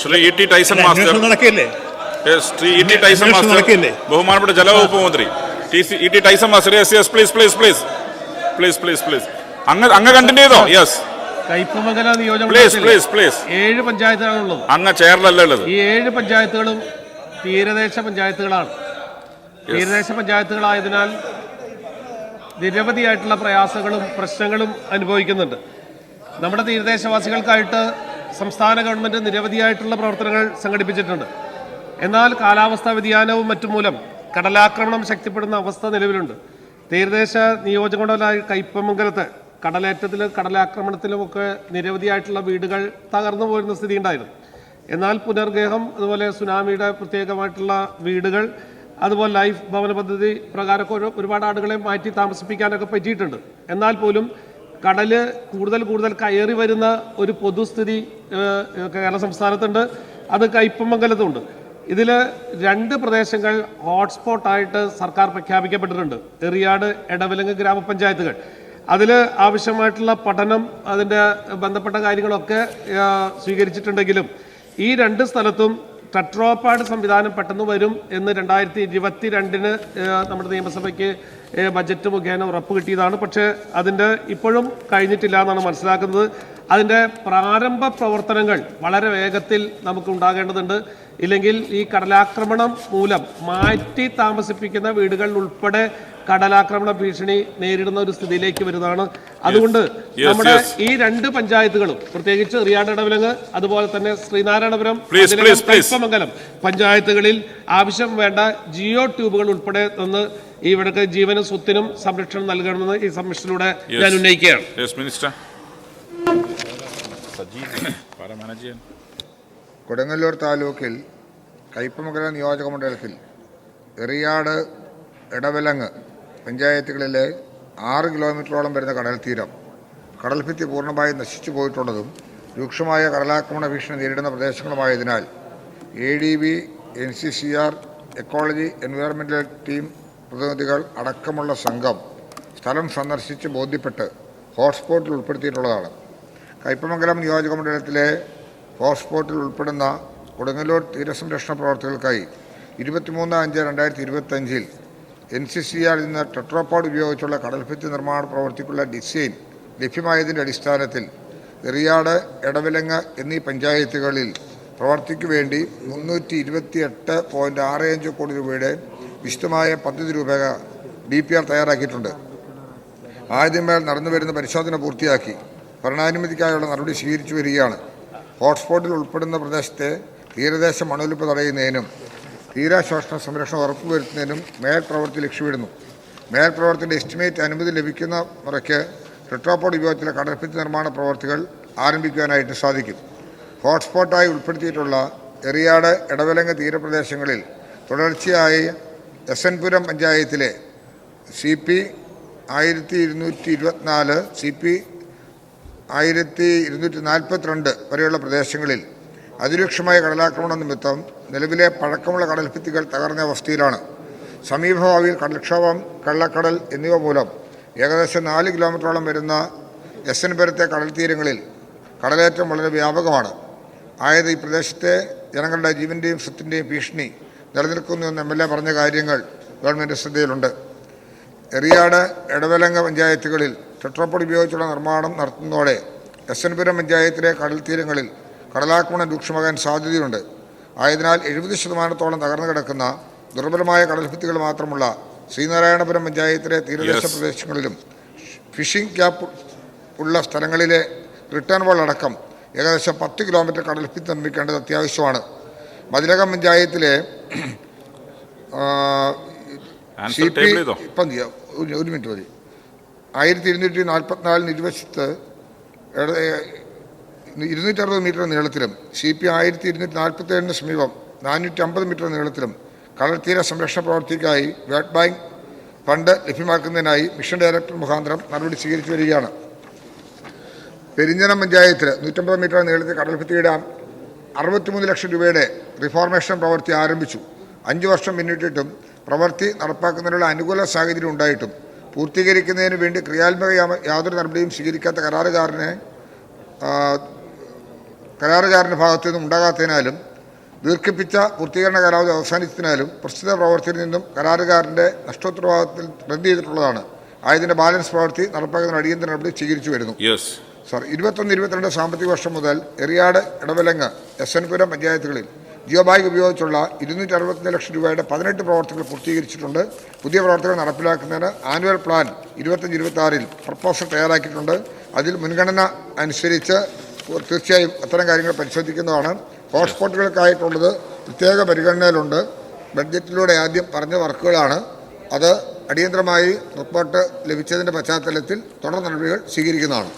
Shri E T Tyson master Shri E T Tyson master ബഹുമാനപ്പെട്ട ജലവകുപ്പ് മന്ത്രി E T Tyson master yes please please please please please please അങ്ങ് continue ചെയ്തോ yes കയ്പമംഗല നിയോജകമണ്ഡലത്തിൽ 7 പഞ്ചായത്തുകളുള്ളത്. അങ്ങ് ചെയറിലല്ല ഉള്ളത്. ഈ 7 പഞ്ചായത്തുകളും തീരദേശ പഞ്ചായത്തുകളാണ്. തീരദേശ പഞ്ചായത്തുകളായതിനാൽ നിരവധിയായിട്ടുള്ള പ്രയാസങ്ങളും പ്രശ്നങ്ങളും അനുഭവിക്കുന്നുണ്ട്. നമ്മുടെ തീരദേശവാസികൾക്കായിട്ട് സംസ്ഥാന ഗവൺമെൻറ് നിരവധിയായിട്ടുള്ള പ്രവർത്തനങ്ങൾ സംഘടിപ്പിച്ചിട്ടുണ്ട്. എന്നാൽ കാലാവസ്ഥാ വ്യതിയാനവും മറ്റും മൂലം കടലാക്രമണം ശക്തിപ്പെടുന്ന അവസ്ഥ നിലവിലുണ്ട്. തീരദേശ നിയോജകമണ്ഡലമായ കയ്പമംഗലത്ത് കടലേറ്റത്തിലും കടലാക്രമണത്തിലുമൊക്കെ നിരവധിയായിട്ടുള്ള വീടുകൾ തകർന്നു പോരുന്ന സ്ഥിതി ഉണ്ടായിരുന്നു. എന്നാൽ പുനർഗേഹം, അതുപോലെ സുനാമിയുടെ പ്രത്യേകമായിട്ടുള്ള വീടുകൾ, അതുപോലെ ലൈഫ് ഭവന പദ്ധതി പ്രകാരമൊക്കെ ഒരുപാട് ആളുകളെ മാറ്റി താമസിപ്പിക്കാനൊക്കെ പറ്റിയിട്ടുണ്ട്. എന്നാൽ പോലും കടല് കൂടുതൽ കയറി വരുന്ന ഒരു പൊതുസ്ഥിതി കേരള സംസ്ഥാനത്തുണ്ട്. അത് കയ്പമംഗലത്തുണ്ട്. ഇതിൽ 2 പ്രദേശങ്ങൾ ഹോട്ട്സ്പോട്ടായിട്ട് സർക്കാർ പ്രഖ്യാപിക്കപ്പെട്ടിട്ടുണ്ട്. എറിയാട്, എടവിലങ്ങ് ഗ്രാമപഞ്ചായത്തുകൾ. അതിൽ ആവശ്യമായിട്ടുള്ള പഠനം, അതിൻ്റെ ബന്ധപ്പെട്ട കാര്യങ്ങളൊക്കെ സ്വീകരിച്ചിട്ടുണ്ടെങ്കിലും ഈ 2 സ്ഥലത്തും ടെട്രോപാഡ് സംവിധാനം പെട്ടെന്ന് വരും എന്ന് 2022 നമ്മുടെ നിയമസഭയ്ക്ക് ബജറ്റ് മുഖേന ഉറപ്പ് കിട്ടിയതാണ്. പക്ഷേ അതിൻ്റെ ഇപ്പോഴും കഴിഞ്ഞിട്ടില്ല എന്നാണ് മനസ്സിലാക്കുന്നത്. അതിൻ്റെ പ്രാരംഭ പ്രവർത്തനങ്ങൾ വളരെ വേഗത്തിൽ നമുക്ക് ഉണ്ടാകേണ്ടതുണ്ട്. ഇല്ലെങ്കിൽ ഈ കടലാക്രമണം മൂലം മാറ്റി താമസിപ്പിക്കുന്ന വീടുകൾ ഉൾപ്പെടെ കടലാക്രമണ ഭീഷണി നേരിടുന്ന ഒരു സ്ഥിതിയിലേക്ക് വരുന്നതാണ്. അതുകൊണ്ട് നമ്മുടെ ഈ 2 പഞ്ചായത്തുകളും, പ്രത്യേകിച്ച് റിയാഡ്, എടവിലങ്ങ്, അതുപോലെ തന്നെ ശ്രീനാരായണപുരം, കയ്പമംഗലം പഞ്ചായത്തുകളിൽ ആവശ്യം വേണ്ട ജിയോ ട്യൂബുകൾ ഉൾപ്പെടെ തന്ന് ഇവിടേക്ക് ജീവനും സ്വത്തിനും സംരക്ഷണം നൽകണമെന്ന് ഈ സമ്മേളനത്തിലൂടെ ഞാൻ ഉന്നയിക്കുകയാണ്. കൊടുങ്ങല്ലൂർ താലൂക്കിൽ കയ്പമംഗലം നിയോജക മണ്ഡലത്തിൽ എറിയാട്, എടവിലങ്ങ് പഞ്ചായത്തുകളിലെ 6 കിലോമീറ്ററോളം വരുന്ന കടൽ തീരം കടൽഭിത്തി പൂർണ്ണമായി നശിച്ചു പോയിട്ടുള്ളതും രൂക്ഷമായ കടലാക്രമണ ഭീഷണി നേരിടുന്ന പ്രദേശങ്ങളുമായതിനാൽ ADB, NCCR, എക്കോളജി എൻവയോൺമെൻ്റൽ ടീം പ്രതിനിധികൾ അടക്കമുള്ള സംഘം സ്ഥലം സന്ദർശിച്ച് ബോധ്യപ്പെട്ട് ഹോട്ട്സ്പോട്ടിൽ ഉൾപ്പെടുത്തിയിട്ടുള്ളതാണ്. കയ്പമംഗലം നിയോജക മണ്ഡലത്തിലെ ഹോട്ട്സ്പോട്ടിൽ ഉൾപ്പെടുന്ന കൊടുങ്ങല്ലൂർ തീരസംരക്ഷണ പ്രവർത്തികൾക്കായി 23/5/2025 NCCR നിന്ന് ടെട്രോപാഡ് ഉപയോഗിച്ചുള്ള കടൽഭിത്തി നിർമ്മാണ പ്രവൃത്തിക്കുള്ള ഡിസൈൻ ലഭ്യമായതിൻ്റെ അടിസ്ഥാനത്തിൽ എറിയാട്, എടവിലങ്ങ് എന്നീ പഞ്ചായത്തുകളിൽ പ്രവർത്തിക്കു വേണ്ടി 328.65 കോടി രൂപയുടെ വിശദമായ പദ്ധതി രൂപേണ DPR തയ്യാറാക്കിയിട്ടുണ്ട്. ആദ്യമേൽ നടന്നുവരുന്ന പരിശോധന പൂർത്തിയാക്കി ഭരണാനുമതിക്കായുള്ള നടപടി സ്വീകരിച്ചു വരികയാണ്. ഹോട്ട്സ്പോട്ടിൽ ഉൾപ്പെടുന്ന പ്രദേശത്തെ തീരദേശ മണൊലിപ്പ് തടയുന്നതിനും തീരശോഷണ സംരക്ഷണം ഉറപ്പുവരുത്തുന്നതിനും മേൽ പ്രവൃത്തി ലക്ഷ്യമിടുന്നു. മേൽ പ്രവർത്തിയുടെ എസ്റ്റിമേറ്റ് അനുമതി ലഭിക്കുന്ന മുറയ്ക്ക് ടെട്രോപാഡ് ഉപയോഗത്തിലെ കടൽഭിത്തി നിർമ്മാണ പ്രവർത്തികൾ ആരംഭിക്കുവാനായിട്ട് സാധിക്കും. ഹോട്ട്സ്പോട്ടായി ഉൾപ്പെടുത്തിയിട്ടുള്ള എറിയാട്, എടവിലങ്ങ് തീരപ്രദേശങ്ങളിൽ തുടർച്ചയായി SN പുരം പഞ്ചായത്തിലെ CP 1224, CP 1242 വരെയുള്ള പ്രദേശങ്ങളിൽ അതിരൂക്ഷമായ കടലാക്രമണ നിമിത്തം നിലവിലെ പഴക്കമുള്ള കടൽഭിത്തികൾ തകർന്ന അവസ്ഥയിലാണ്. സമീപഭാവിയിൽ കടൽക്ഷോഭം, കള്ളക്കടൽ എന്നിവ മൂലം ഏകദേശം 4 കിലോമീറ്ററോളം വരുന്ന SN പുരത്തെ കടൽ തീരങ്ങളിൽ കടലേറ്റം വളരെ വ്യാപകമാണ്. ആയത് ഈ പ്രദേശത്തെ ജനങ്ങളുടെ ജീവൻ്റെയും സ്വത്തിൻ്റെയും ഭീഷണി നിലനിൽക്കുന്നുവെന്ന് MLA പറഞ്ഞ കാര്യങ്ങൾ ഗവൺമെൻറ് ശ്രദ്ധയിലുണ്ട്. എറിയാട്, എടവിലങ്ങ് പഞ്ചായത്തുകളിൽ ടെട്രോപാഡ് ഉപയോഗിച്ചുള്ള നിർമ്മാണം നടത്തുന്നതോടെ SN പുരം പഞ്ചായത്തിലെ കടൽ തീരങ്ങളിൽ കടലാക്രമണം രൂക്ഷമാകാൻ സാധ്യതയുണ്ട്. ആയതിനാൽ 70% തകർന്നു കിടക്കുന്ന ദുർബലമായ കടൽഭിത്തികൾ മാത്രമുള്ള ശ്രീനാരായണപുരം പഞ്ചായത്തിലെ തീരദേശ പ്രദേശങ്ങളിലും ഫിഷിംഗ് ക്യാപ്പ് ഉള്ള സ്ഥലങ്ങളിലെ റിട്ടേൺ വാൾ അടക്കം ഏകദേശം 10 കിലോമീറ്റർ കടൽഭിത്തി നിർമ്മിക്കേണ്ടത് അത്യാവശ്യമാണ്. മതിലകം പഞ്ചായത്തിലെ CP 1244 ഇരുവശത്ത് 260 മീറ്റർ നീളത്തിലും CP 1247 സമീപം 450 മീറ്റർ നീളത്തിലും കടൽ തീര സംരക്ഷണ പ്രവർത്തിക്കായി വേൾഡ് ബാങ്ക് ഫണ്ട് ലഭ്യമാക്കുന്നതിനായി മിഷൻ ഡയറക്ടർ മുഖാന്തരം നടപടി സ്വീകരിച്ചു വരികയാണ്. പെരിഞ്ഞനം പഞ്ചായത്തിൽ 150 മീറ്റർ നീളത്തിൽ കടൽഭിത്തിയുടെ 63 ലക്ഷം രൂപയുടെ റിഫോർമേഷൻ പ്രവൃത്തി ആരംഭിച്ചു. 5 വർഷം പിന്നിട്ടിട്ടും പ്രവൃത്തി നടപ്പാക്കുന്നതിനുള്ള അനുകൂല സാഹചര്യം ഉണ്ടായിട്ടും പൂർത്തീകരിക്കുന്നതിന് വേണ്ടി ക്രിയാത്മക യാതൊരു നടപടിയും സ്വീകരിക്കാത്ത കരാറുകാരനെ കരാറുകാരൻ്റെ ഭാഗത്തു നിന്നും ഉണ്ടാകാത്തതിനാലും ദീർഘിപ്പിച്ച പൂർത്തീകരണ കാലാവധി അവസാനിച്ചതിനാലും പ്രസ്തുത പ്രവൃത്തിയിൽ നിന്നും കരാറുകാരൻ്റെ നഷ്ടോത്തരവാദിത്തത്തിൽ റദ്ദ് ചെയ്തിട്ടുള്ളതാണ്. ആയതിൻ്റെ ബാലൻസ് പ്രവൃത്തി നടപ്പാക്കുന്നതിന് അടിയന്തര നടപടി സ്വീകരിച്ചു വരുന്നു. സർ, 21-22 സാമ്പത്തിക വർഷം മുതൽ എറിയാട്, ഇടവലങ്ങ്, എസ് എൻ പുരം പഞ്ചായത്തുകളിൽ ജിയോ ബാഗ് ഉപയോഗിച്ചുള്ള 265 ലക്ഷം രൂപയുടെ 18 പ്രവർത്തികൾ പൂർത്തീകരിച്ചിട്ടുണ്ട്. പുതിയ പ്രവർത്തികൾ നടപ്പിലാക്കുന്നതിന് ആനുവൽ പ്ലാൻ 25-26 പ്രപ്പോസൽ തയ്യാറാക്കിയിട്ടുണ്ട്. അതിൽ മുൻഗണന അനുസരിച്ച് തീർച്ചയായും അത്തരം കാര്യങ്ങൾ പരിശോധിക്കുന്നതാണ്. ഹോട്ട്സ്പോട്ടുകൾക്കായിട്ടുള്ളത് പ്രത്യേക പരിഗണനയിലുണ്ട്. ബഡ്ജറ്റിലൂടെ ആദ്യം പറഞ്ഞ വർക്കുകളാണ്. അത് അടിയന്തരമായി റിപ്പോർട്ട് ലഭിച്ചതിൻ്റെ പശ്ചാത്തലത്തിൽ തുടർ നടപടികൾ സ്വീകരിക്കുന്നതാണ്.